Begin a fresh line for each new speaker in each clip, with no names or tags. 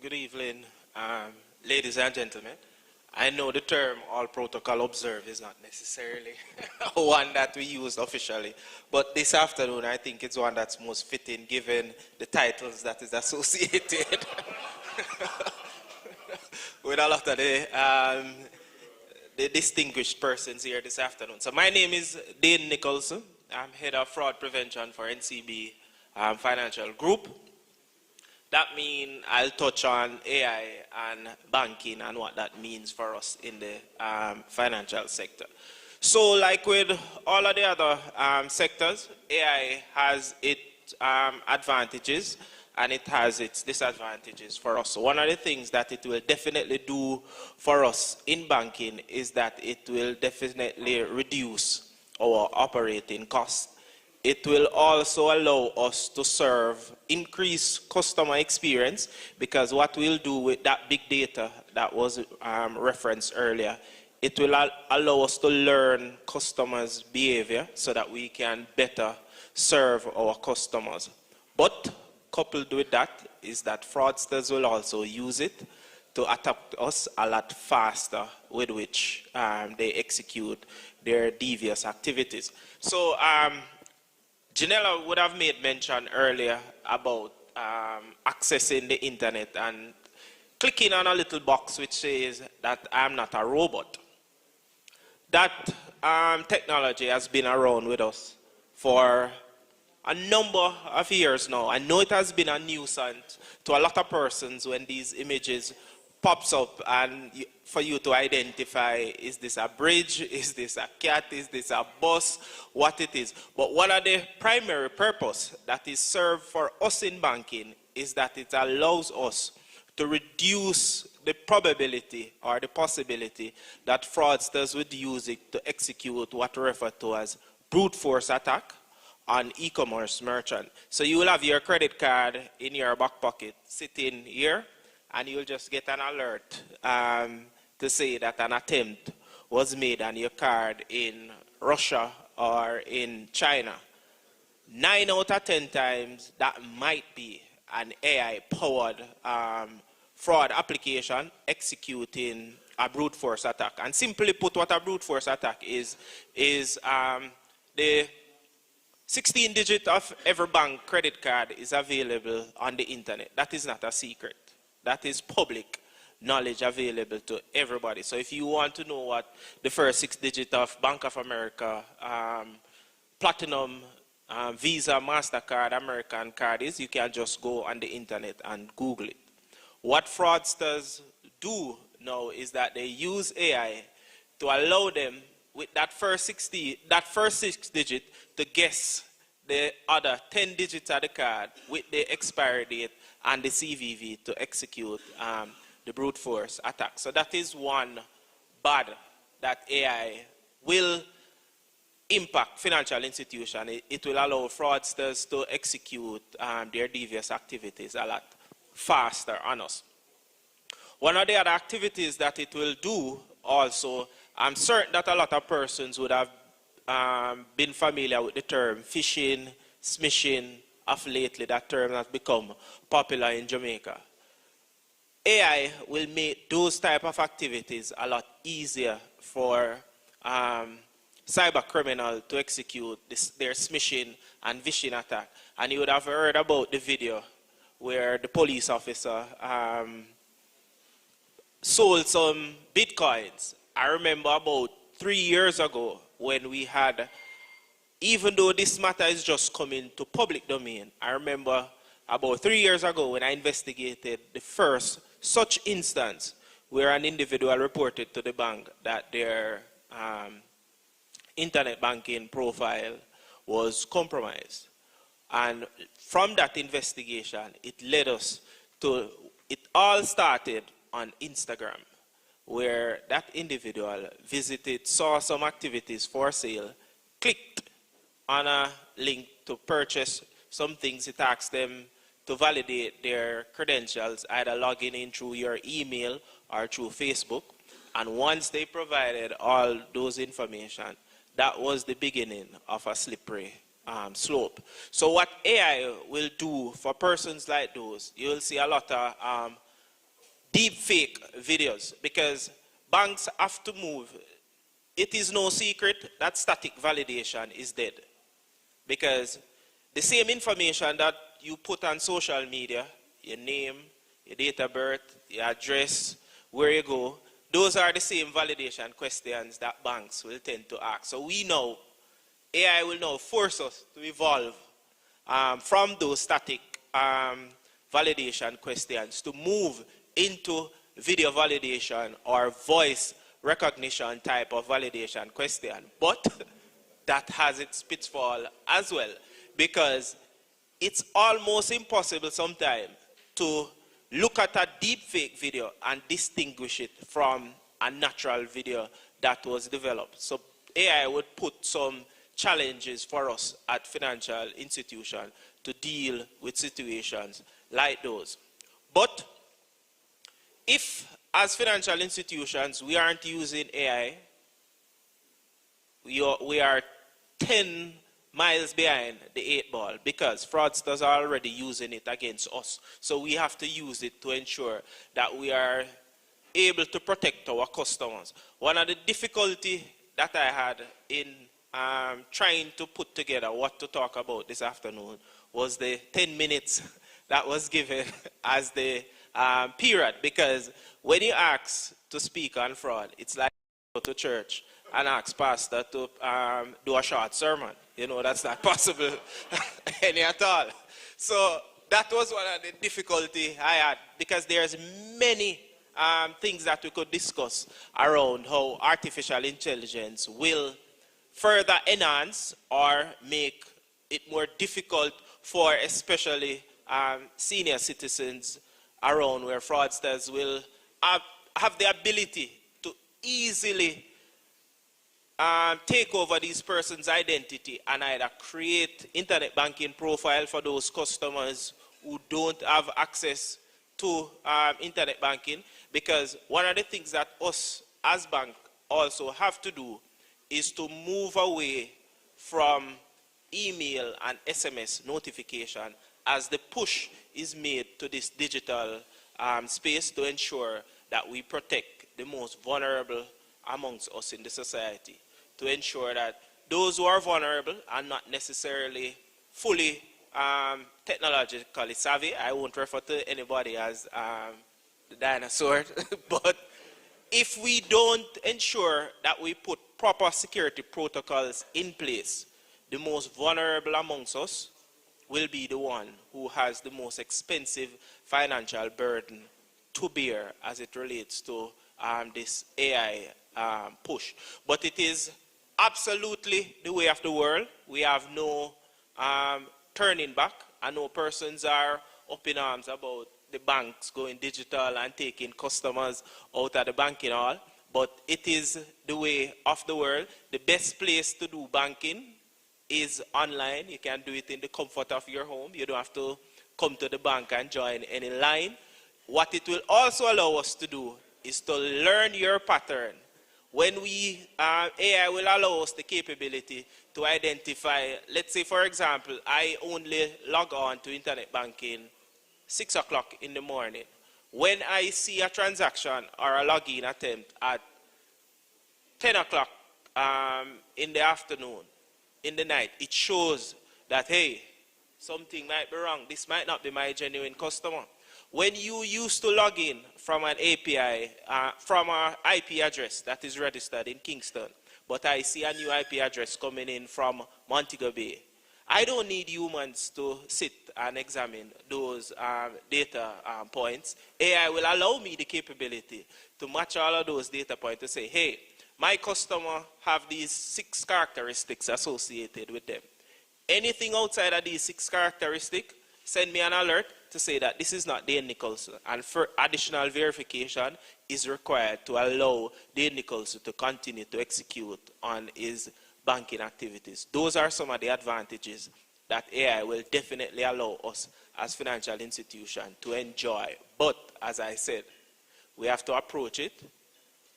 Good evening, ladies and gentlemen. I know the term all protocol observed is not necessarily one that we use officially, but this afternoon I think it's one that's most fitting given the titles that is associated with a lot of the distinguished persons here this afternoon. So my name is Dane Nicholson. I'm head of fraud prevention for NCB Financial Group. That means I'll touch on AI and banking and what that means for us in the financial sector. So like with all of the other sectors, AI has its advantages and it has its disadvantages for us. So one of the things that it will definitely do for us in banking is that it will definitely reduce our operating costs. It will also allow us to serve increased customer experience, because what we'll do with that big data that was referenced earlier, it will allow us to learn customers' behavior so that we can better serve our customers. But coupled with that is that fraudsters will also use it to attack us a lot faster with which they execute their devious activities. So Janella would have made mention earlier about accessing the internet and clicking on a little box which says that I'm not a robot. That technology has been around with us for a number of years now. I know it has been a nuisance to a lot of persons when these images pops up and for you to identify, is this a bridge, is this a cat, is this a bus, what it is. But one of the primary purpose that is served for us in banking is that it allows us to reduce the probability or the possibility that fraudsters would use it to execute what we refer to as brute force attack on e-commerce merchant. So you will have your credit card in your back pocket sitting here, and you'll just get an alert to say that an attempt was made on your card in Russia or in China. 9 out of 10 times, that might be an AI-powered fraud application executing a brute force attack. And simply put, what a brute force attack is the 16 digit of every bank credit card is available on the internet. That is not a secret. That is public knowledge available to everybody. So if you want to know what the first 6 digits of Bank of America, Platinum, Visa, MasterCard, American card is, you can just go on the internet and Google it. What fraudsters do now is that they use AI to allow them with that first 6 digit to guess the other 10 digits of the card with the expiry date and the CVV to execute the brute force attack. So that is one bad that AI will impact financial institutions. It will allow fraudsters to execute their devious activities a lot faster on us. One of the other activities that it will do also, I'm certain that a lot of persons would have been familiar with the term phishing, smishing of lately. That term has become popular in Jamaica. AI will make those type of activities a lot easier for cyber criminals to execute their smishing and phishing attack. And you would have heard about the video where the police officer sold some bitcoins. I remember about 3 years ago when we had, even though this matter is just coming to public domain, I remember about 3 years ago when I investigated the first such instance where an individual reported to the bank that their internet banking profile was compromised. And from that investigation, it led us to, it all started on Instagram, where that individual visited, saw some activities for sale, clicked on a link to purchase some things. It asked them to validate their credentials, either logging in through your email or through Facebook. And once they provided all those information, that was the beginning of a slippery slope. So what AI will do for persons like those, you'll see a lot of deep fake videos, because banks have to move. It is no secret that static validation is dead, because the same information that you put on social media, your name, your date of birth, your address, where you go, those are the same validation questions that banks will tend to ask. So we know AI will now force us to evolve from those static validation questions to move into video validation or voice recognition type of validation question. But that has its pitfall as well, because it's almost impossible sometimes to look at a deep fake video and distinguish it from a natural video that was developed. So AI would put some challenges for us at financial institutions to deal with situations like those. But if, as financial institutions, we aren't using AI, we are 10 miles behind the 8 ball, because fraudsters are already using it against us. So we have to use it to ensure that we are able to protect our customers. One of the difficulty that I had in trying to put together what to talk about this afternoon was the 10 minutes that was given as the period, because when you ask to speak on fraud, it's like go to church and ask pastor to do a short sermon. You know, that's not possible any at all. So that was one of the difficulty I had, because there's many things that we could discuss around how artificial intelligence will further enhance or make it more difficult for especially senior citizens around, where fraudsters will have the ability to easily take over these persons' identity and either create internet banking profile for those customers who don't have access to internet banking. Because one of the things that us as bank also have to do is to move away from email and SMS notification as the push is made to this digital space, to ensure that we protect the most vulnerable amongst us in the society, to ensure that those who are vulnerable are not necessarily fully technologically savvy. I won't refer to anybody as the dinosaur, but if we don't ensure that we put proper security protocols in place, the most vulnerable amongst us will be the one who has the most expensive financial burden to bear as it relates to this AI push. But it is absolutely the way of the world. We have no turning back. I know persons are up in arms about the banks going digital and taking customers out of the banking hall, but it is the way of the world. The best place to do banking is online. You can do it in the comfort of your home. You don't have to come to the bank and join any line. What it will also allow us to do is to learn your pattern. When we, AI will allow us the capability to identify, let's say for example, I only log on to internet banking 6 o'clock in the morning. When I see a transaction or a login attempt at 10 o'clock in the afternoon, in the night, it shows that, hey, something might be wrong. This might not be my genuine customer. When you used to log in from an API, from an IP address that is registered in Kingston, but I see a new IP address coming in from Montego Bay, I don't need humans to sit and examine those data points. AI will allow me the capability to match all of those data points to say, hey, my customer have these 6 characteristics associated with them. Anything outside of these 6 characteristics, send me an alert to say that this is not Dane Nicholson. And for additional verification is required to allow Dane Nicholson to continue to execute on his banking activities. Those are some of the advantages that AI will definitely allow us as financial institutions to enjoy. But as I said, we have to approach it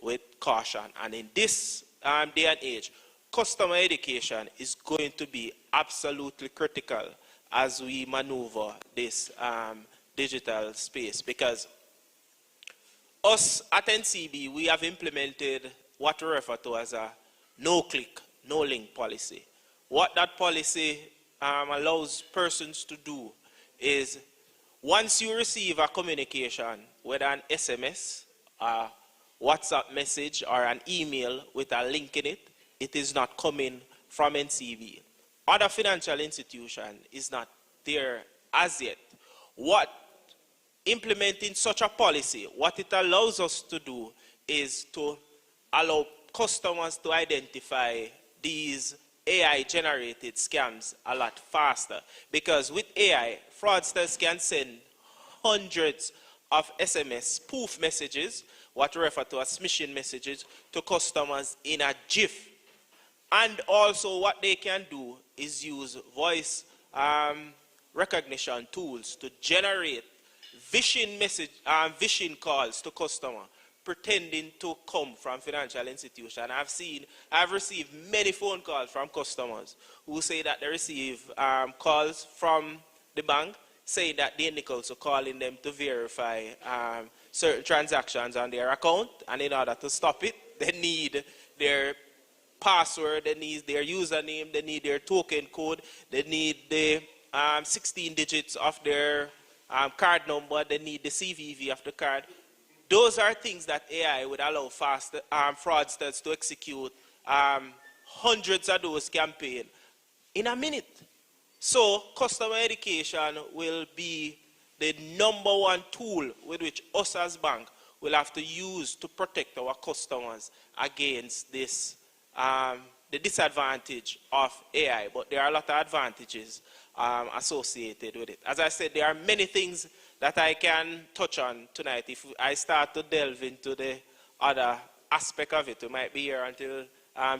with caution. And in this day and age, customer education is going to be absolutely critical as we maneuver this digital space, because us at NCB, we have implemented what we refer to as a no-click, no-link policy. What that policy allows persons to do is, once you receive a communication, whether an SMS, a WhatsApp message, or an email with a link in it, it is not coming from NCB. Other financial institution is not there as yet. What implementing such a policy, what it allows us to do is to allow customers to identify these AI-generated scams a lot faster. Because with AI, fraudsters can send hundreds of SMS spoof messages, what we refer to as smishing messages, to customers in a jiff. And also what they can do is use voice recognition tools to generate phishing calls to customer, pretending to come from financial institution. I've received many phone calls from customers who say that they receive calls from the bank saying that the Nichols are calling them to verify certain transactions on their account, and in order to stop it, they need their password, they need their username, they need their token code, they need the 16 digits of their card number, they need the CVV of the card. Those are things that AI would allow fraudsters to execute hundreds of those campaigns in a minute. So customer education will be the #1 tool with which us as bank will have to use to protect our customers against this, the disadvantage of AI. But there are a lot of advantages associated with it. As I said, there are many things that I can touch on tonight. If I start to delve into the other aspect of it, we might be here until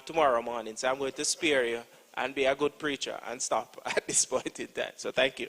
tomorrow morning. So I'm going to spare you and be a good preacher and stop at this point in time. So thank you.